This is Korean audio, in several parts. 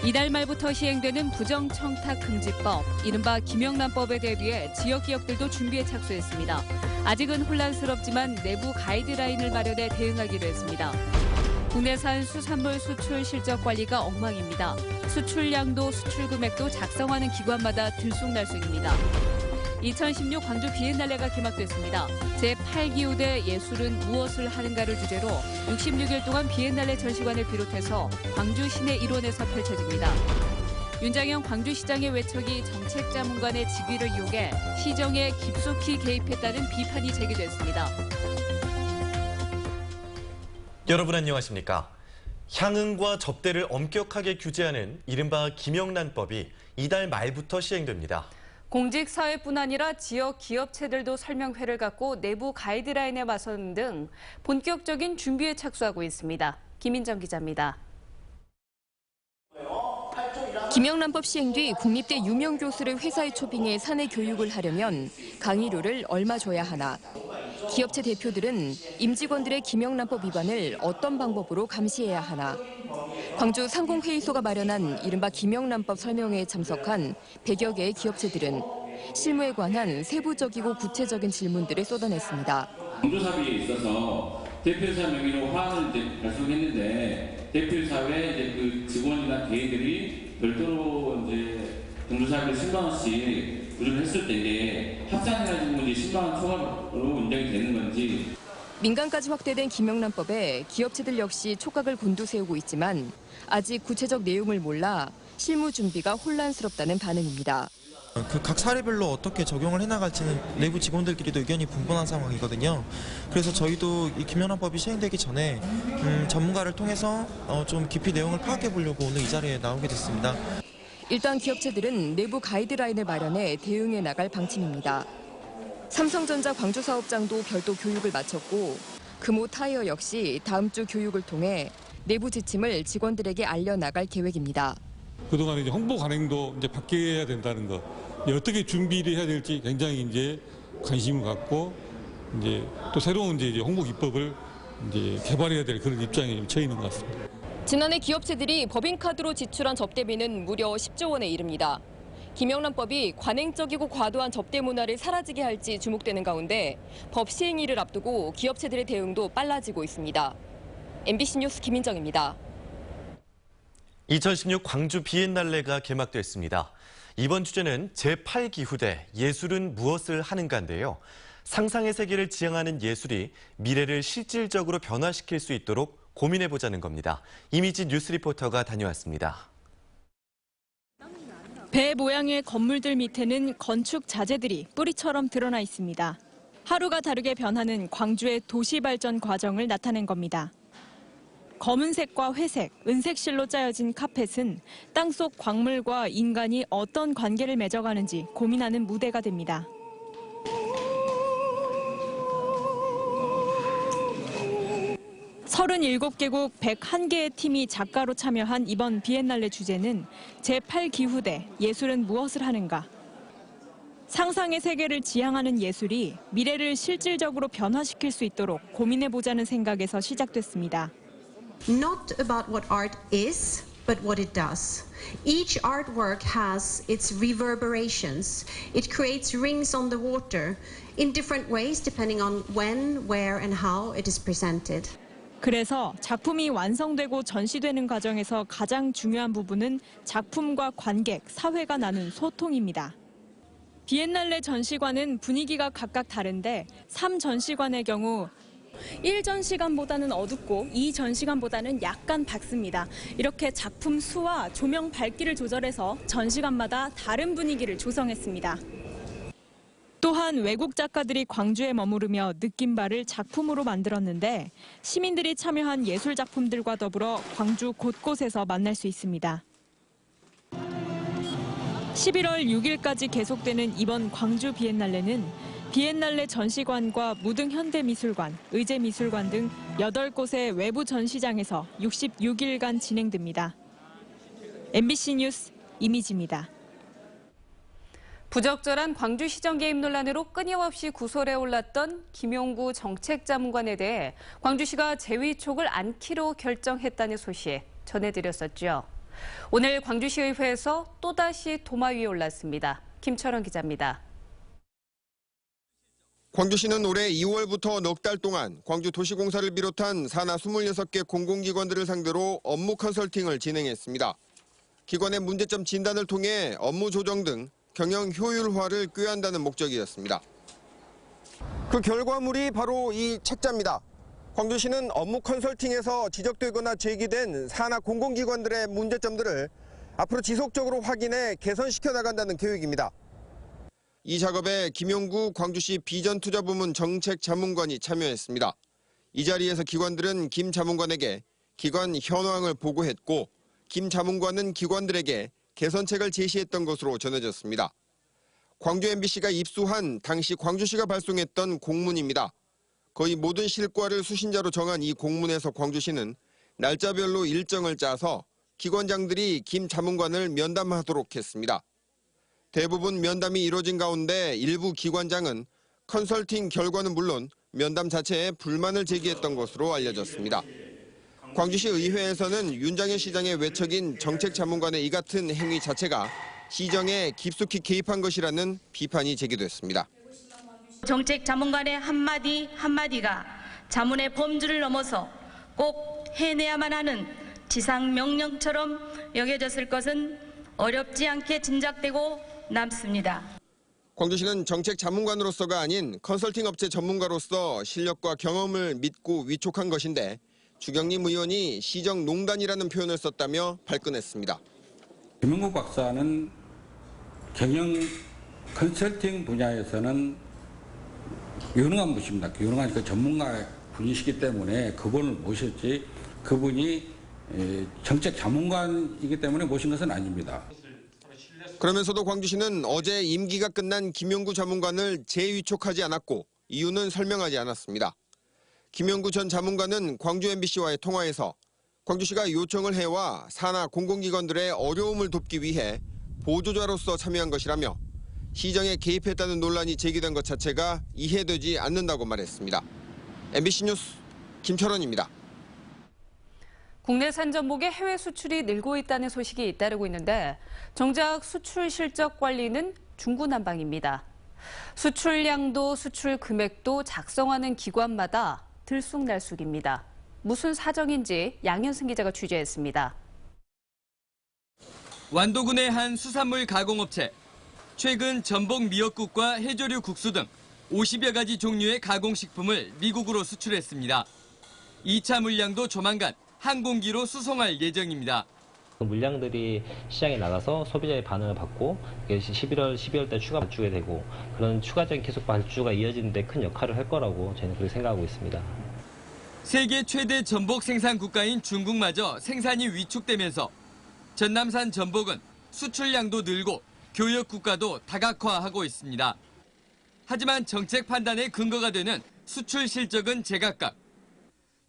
이달 말부터 시행되는 부정청탁금지법, 이른바 김영란법에 대비해 지역기업들도 준비에 착수했습니다. 아직은 혼란스럽지만 내부 가이드라인을 마련해 대응하기로 했습니다. 국내산 수산물 수출 실적 관리가 엉망입니다. 수출량도 수출 금액도 작성하는 기관마다 들쑥날쑥입니다. 2016 광주 비엔날레가 개막됐습니다. 제8기후대 예술은 무엇을 하는가를 주제로 66일 동안 비엔날레 전시관을 비롯해서 광주 시내 일원에서 펼쳐집니다. 윤장현 광주시장의 외척이 정책자문관의 직위를 이용해 시정에 깊숙이 개입했다는 비판이 제기됐습니다. 여러분 안녕하십니까? 향응과 접대를 엄격하게 규제하는 이른바 김영란법이 이달 말부터 시행됩니다. 공직사회뿐 아니라 지역 기업체들도 설명회를 갖고 내부 가이드라인에 맞서는 등 본격적인 준비에 착수하고 있습니다. 김인정 기자입니다. 김영란법 시행 뒤 국립대 유명 교수를 회사에 초빙해 사내 교육을 하려면 강의료를 얼마 줘야 하나. 기업체 대표들은 임직원들의 김영란법 위반을 어떤 방법으로 감시해야 하나. 광주 상공회의소가 마련한 이른바 김영란법 설명회에 참석한 100여 개의 기업체들은 실무에 관한 세부적이고 구체적인 질문들을 쏟아냈습니다. 공조사비에 있어서 대표이사 명의로 화환을 발송했는데 대표이사회 그 직원이나 개인들이 별도로 공조사비를 10만 원씩 부족했을 때 이게 합산해가지고 10만 원 초과로 인정이 되는 건지. 민간까지 확대된 김영란법에 기업체들 역시 촉각을 곤두세우고 있지만 아직 구체적 내용을 몰라 실무 준비가 혼란스럽다는 반응입니다. 각 사례별로 어떻게 적용을 해나갈지는 내부 직원들끼리도 의견이 분분한 상황이거든요. 그래서 저희도 이 김영란법이 시행되기 전에 전문가를 통해서 좀 깊이 내용을 파악해 보려고 오늘 이 자리에 나오게 됐습니다. 일단 기업체들은 내부 가이드라인을 마련해 대응해 나갈 방침입니다. 삼성전자 광주사업장도 별도 교육을 마쳤고 금호타이어 역시 다음 주 교육을 통해 내부 지침을 직원들에게 알려나갈 계획입니다. 그동안 홍보 관행도 바뀌어야 된다는 것, 어떻게 준비를 해야 될지 굉장히 관심을 갖고 또 새로운 홍보 기법을 개발해야 될 그런 입장에 처해 있는 것 같습니다. 지난해 기업체들이 법인카드로 지출한 접대비는 무려 10조 원에 이릅니다. 김영란법이 관행적이고 과도한 접대 문화를 사라지게 할지 주목되는 가운데 법 시행일을 앞두고 기업체들의 대응도 빨라지고 있습니다. MBC 뉴스 김인정입니다. 2016 광주 비엔날레가 개막됐습니다. 이번 주제는 제8기후대 예술은 무엇을 하는가인데요. 상상의 세계를 지향하는 예술이 미래를 실질적으로 변화시킬 수 있도록 고민해보자는 겁니다. 이미지 뉴스 리포터가 다녀왔습니다. 배 모양의 건물들 밑에는 건축 자재들이 뿌리처럼 드러나 있습니다. 하루가 다르게 변하는 광주의 도시 발전 과정을 나타낸 겁니다. 검은색과 회색, 은색실로 짜여진 카펫은 땅속 광물과 인간이 어떤 관계를 맺어가는지 고민하는 무대가 됩니다. (37) 개국 101개의 팀이 작가로 참여한 이번 비엔날레 주제는 제8기후대 예술은 무엇을 하는가. 상상의 세계를 지향하는 예술이 미래를 실질적으로 변화시킬 수 있도록 고민해보자는 생각에서 시작됐습니다. Not about what art is, but what it does. Each artwork has its reverberations. It creates rings on the water in different ways depending on when, where, and how it is presented. 그래서 작품이 완성되고 전시되는 과정에서 가장 중요한 부분은 작품과 관객, 사회가 나눈 소통입니다. 비엔날레 전시관은 분위기가 각각 다른데 3전시관의 경우 1전시관보다는 어둡고 2전시관보다는 약간 밝습니다. 이렇게 작품 수와 조명 밝기를 조절해서 전시관마다 다른 분위기를 조성했습니다. 또한 외국 작가들이 광주에 머무르며 느낀 바를 작품으로 만들었는데 시민들이 참여한 예술 작품들과 더불어 광주 곳곳에서 만날 수 있습니다. 11월 6일까지 계속되는 이번 광주 비엔날레는 비엔날레 전시관과 무등현대미술관, 의제미술관 등 8곳의 외부 전시장에서 66일간 진행됩니다. MBC 뉴스 이미지입니다. 부적절한 광주시정 개입 논란으로 끊임없이 구설에 올랐던 김용구 정책자문관에 대해 광주시가 재위촉을 않기로 결정했다는 소식 전해드렸었죠. 오늘 광주시의회에서 또다시 도마 위에 올랐습니다. 김철원 기자입니다. 광주시는 올해 2월부터 넉 달 동안 광주도시공사를 비롯한 산하 26개 공공기관들을 상대로 업무 컨설팅을 진행했습니다. 기관의 문제점 진단을 통해 업무 조정 등 경영 효율화를 꾀한다는 목적이었습니다. 그 결과물이 바로 이 책자입니다. 광주시는 업무 컨설팅에서 지적되거나 제기된 산하 공공기관들의 문제점들을 앞으로 지속적으로 확인해 개선시켜 나간다는 계획입니다. 이 작업에 김용구 광주시 비전투자부문 정책자문관이 참여했습니다. 이 자리에서 기관들은 김 자문관에게 기관 현황을 보고했고 김 자문관은 기관들에게 개선책을 제시했던 것으로 전해졌습니다. 광주 MBC가 입수한 당시 광주시가 발송했던 공문입니다. 거의 모든 실과를 수신자로 정한 이 공문에서 광주시는 날짜별로 일정을 짜서 기관장들이 김 자문관을 면담하도록 했습니다. 대부분 면담이 이루어진 가운데 일부 기관장은 컨설팅 결과는 물론 면담 자체에 불만을 제기했던 것으로 알려졌습니다. 광주시 의회에서는 윤장현 시장의 외척인 정책자문관의 이 같은 행위 자체가 시정에 깊숙이 개입한 것이라는 비판이 제기됐습니다. 정책자문관의 한마디 한마디가 자문의 범주를 넘어서 꼭 해내야만 하는 지상명령처럼 여겨졌을 것은 어렵지 않게 짐작되고 남습니다. 광주시는 정책자문관으로서가 아닌 컨설팅 업체 전문가로서 실력과 경험을 믿고 위촉한 것인데 주경림 의원이 시정농단이라는 표현을 썼다며 발끈했습니다. 김용구 박사는 경영 컨설팅 분야에서는 유능한 분입니다. 유능한 그 전문가 분이시기 때문에 그분을 모셨지 그분이 정책 자문관이기 때문에 모신 것은 아닙니다. 그러면서도 광주시는 어제 임기가 끝난 김용구 자문관을 재위촉하지 않았고 이유는 설명하지 않았습니다. 김용구 전 자문관은 광주 MBC와의 통화에서 광주시가 요청을 해와 산하 공공기관들의 어려움을 돕기 위해 보조자로서 참여한 것이라며 시정에 개입했다는 논란이 제기된 것 자체가 이해되지 않는다고 말했습니다. MBC 뉴스 김철원입니다. 국내산 전복의 해외 수출이 늘고 있다는 소식이 잇따르고 있는데 정작 수출 실적 관리는 중구난방입니다. 수출량도 수출 금액도 작성하는 기관마다 들쑥날쑥입니다. 무슨 사정인지 양현승 기자가 취재했습니다. 완도군의 한 수산물 가공업체. 최근 전복 미역국과 해조류 국수 등 50여 가지 종류의 가공식품을 미국으로 수출했습니다. 2차 물량도 조만간 항공기로 수송할 예정입니다. 물량들이 시장에 나가서 소비자의 반응을 받고 11월, 12월 달 추가 발주가 되고 그런 추가적인 계속 발주가 이어지는 데 큰 역할을 할 거라고 저는 그렇게 생각하고 있습니다. 세계 최대 전복 생산 국가인 중국마저 생산이 위축되면서 전남산 전복은 수출량도 늘고 교역 국가도 다각화하고 있습니다. 하지만 정책 판단의 근거가 되는 수출 실적은 제각각.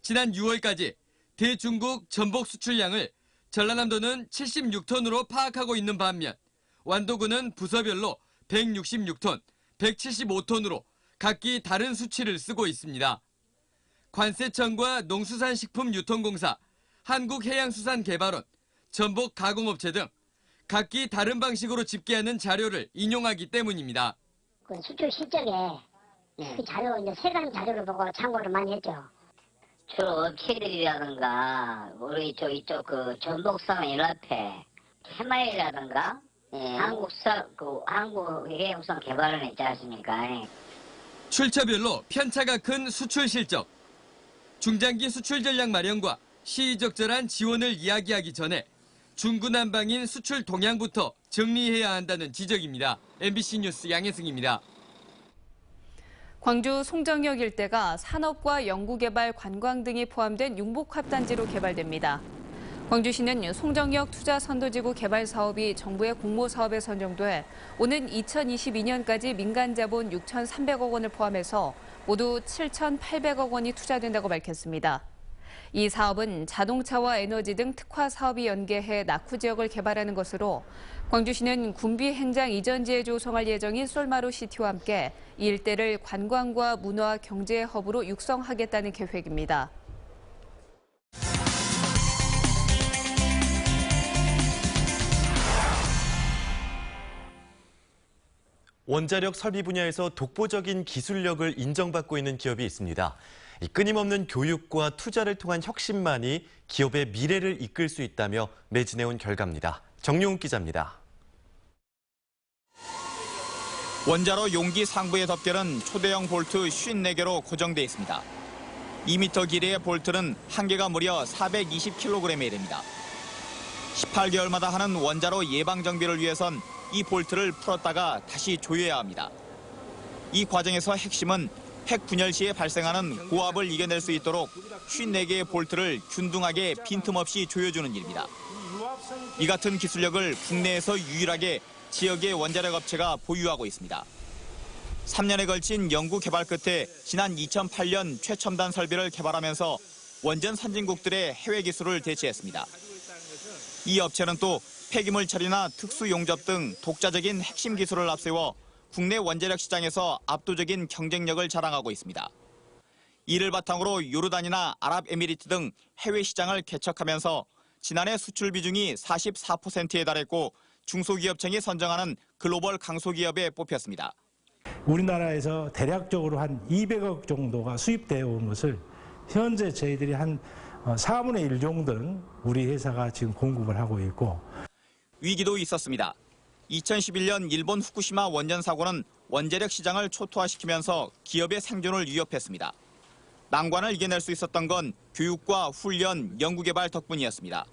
지난 6월까지 대중국 전복 수출량을 전라남도는 76톤으로 파악하고 있는 반면 완도군은 부서별로 166톤, 175톤으로 각기 다른 수치를 쓰고 있습니다. 관세청과 농수산식품유통공사, 한국해양수산개발원, 전복 가공업체 등 각기 다른 방식으로 집계하는 자료를 인용하기 때문입니다. 그 수출 실적에 그 자료, 이제 세관 자료를 보고 참고를 많이 했죠. 주로 업체들이라든가 우리 이쪽 그 전복상연합회, 해마이라든가 한국해양수산개발원 있지 않습니까? 출처별로 편차가 큰 수출 실적. 중장기 수출 전략 마련과 시의적절한 지원을 이야기하기 전에 중구난방인 수출 동향부터 정리해야 한다는 지적입니다. MBC 뉴스 양혜승입니다. 광주 송정역 일대가 산업과 연구개발, 관광 등이 포함된 융복합단지로 개발됩니다. 광주시는 송정역 투자선도지구 개발 사업이 정부의 공모사업에 선정돼 오는 2022년까지 민간자본 6,300억 원을 포함해서 모두 7,800억 원이 투자된다고 밝혔습니다. 이 사업은 자동차와 에너지 등 특화 사업이 연계해 낙후 지역을 개발하는 것으로 광주시는 군비 행장 이전지에 조성할 예정인 솔마루시티와 함께 이 일대를 관광과 문화, 경제의 허브로 육성하겠다는 계획입니다. 원자력 설비 분야에서 독보적인 기술력을 인정받고 있는 기업이 있습니다. 이 끊임없는 교육과 투자를 통한 혁신만이 기업의 미래를 이끌 수 있다며 매진해온 결과입니다. 정용욱 기자입니다. 원자로 용기 상부의 덮개는 초대형 볼트 54개로 고정돼 있습니다. 2m 길이의 볼트는 한 개가 무려 420kg에 이릅니다. 18개월마다 하는 원자로 예방 정비를 위해선 이 볼트를 풀었다가 다시 조여야 합니다. 이 과정에서 핵심은 핵 분열 시에 발생하는 고압을 이겨낼 수 있도록 54개의 볼트를 균등하게 빈틈없이 조여주는 일입니다. 이 같은 기술력을 국내에서 유일하게 지역의 원자력 업체가 보유하고 있습니다. 3년에 걸친 연구 개발 끝에 지난 2008년 최첨단 설비를 개발하면서 원전 선진국들의 해외 기술을 대체했습니다. 이 업체는 또 폐기물 처리나 특수 용접 등 독자적인 핵심 기술을 앞세워 국내 원자력 시장에서 압도적인 경쟁력을 자랑하고 있습니다. 이를 바탕으로 요르단이나 아랍에미리트 등 해외 시장을 개척하면서 지난해 수출 비중이 44%에 달했고 중소기업청이 선정하는 글로벌 강소기업에 뽑혔습니다. 우리나라에서 대략적으로 한 200억 정도가 수입되어 온 것을 현재 저희들이 한 4분의 1 정도는 우리 회사가 지금 공급을 하고 있고. 위기도 있었습니다. 2011년 일본 후쿠시마 원전 사고는 원자력 시장을 초토화시키면서 기업의 생존을 위협했습니다. 난관을 이겨낼 수 있었던 건 교육과 훈련, 연구개발 덕분이었습니다.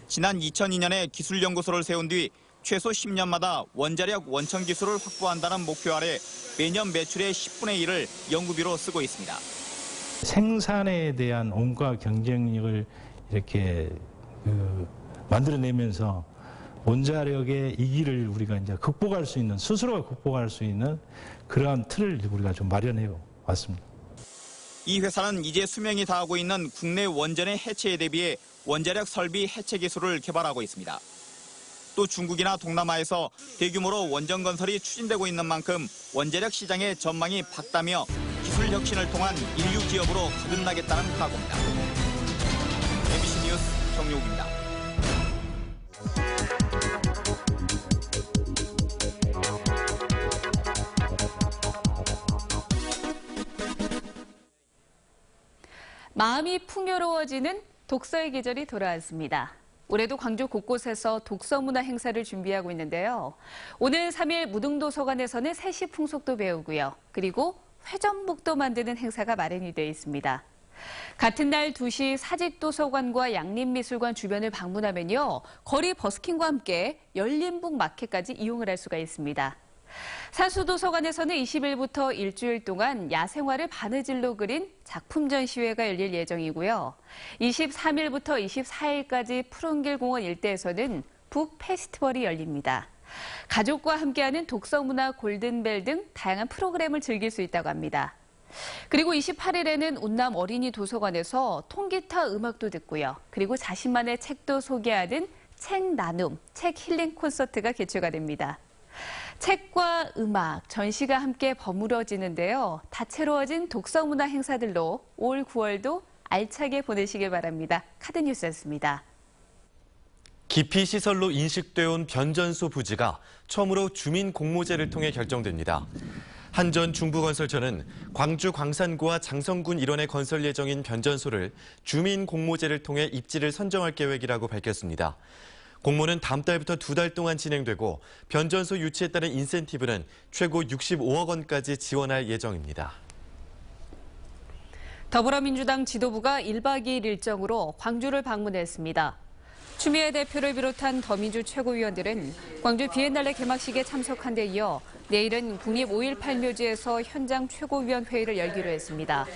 지난 2002년에 기술연구소를 세운 뒤 최소 10년마다 원자력 원천 기술을 확보한다는 목표 아래 매년 매출의 10분의 1을 연구비로 쓰고 있습니다. 생산에 대한 온과 경쟁력을 이렇게 만들어내면서 원자력의 이기를 우리가 이제 극복할 수 있는, 스스로가 극복할 수 있는 그러한 틀을 우리가 좀 마련해 왔습니다. 이 회사는 이제 수명이 다하고 있는 국내 원전의 해체에 대비해 원자력 설비 해체 기술을 개발하고 있습니다. 또 중국이나 동남아에서 대규모로 원전 건설이 추진되고 있는 만큼 원자력 시장의 전망이 밝다며 기술 혁신을 통한 인류 기업으로 거듭나겠다는 각오입니다. MBC 뉴스 정용욱입니다. 마음이 풍요로워지는 독서의 계절이 돌아왔습니다. 올해도 광주 곳곳에서 독서문화 행사를 준비하고 있는데요. 오늘 3일 무등도서관에서는 세시 풍속도 배우고요. 그리고 회전목도 만드는 행사가 마련이 되어 있습니다. 같은 날 2시 사직도서관과 양림미술관 주변을 방문하면요. 거리 버스킹과 함께 열린북 마켓까지 이용을 할 수가 있습니다. 사수도서관에서는 20일부터 일주일 동안 야생화를 바느질로 그린 작품 전시회가 열릴 예정이고요. 23일부터 24일까지 푸른길 공원 일대에서는 북 페스티벌이 열립니다. 가족과 함께하는 독서문화 골든벨 등 다양한 프로그램을 즐길 수 있다고 합니다. 그리고 28일에는 운남 어린이 도서관에서 통기타 음악도 듣고요. 그리고 자신만의 책도 소개하는 책 나눔, 책 힐링 콘서트가 개최가 됩니다. 책과 음악, 전시가 함께 버무러지는데요. 다채로워진 독서문화 행사들로 올 9월도 알차게 보내시길 바랍니다. 카드뉴스였습니다. 기피시설로 인식되어 온 변전소 부지가 처음으로 주민공모제를 통해 결정됩니다. 한전 중부건설처는 광주 광산구와 장성군 일원에 건설 예정인 변전소를 주민공모제를 통해 입지를 선정할 계획이라고 밝혔습니다. 공모는 다음 달부터 2달 동안 진행되고 변전소 유치에 따른 인센티브는 최고 65억 원까지 지원할 예정입니다. 더불어민주당 지도부가 1박 2일 일정으로 광주를 방문했습니다. 추미애 대표를 비롯한 더민주 최고위원들은 광주 비엔날레 개막식에 참석한 데 이어 내일은 국립 5.18 묘지에서 현장 최고위원 회의를 열기로 했습니다.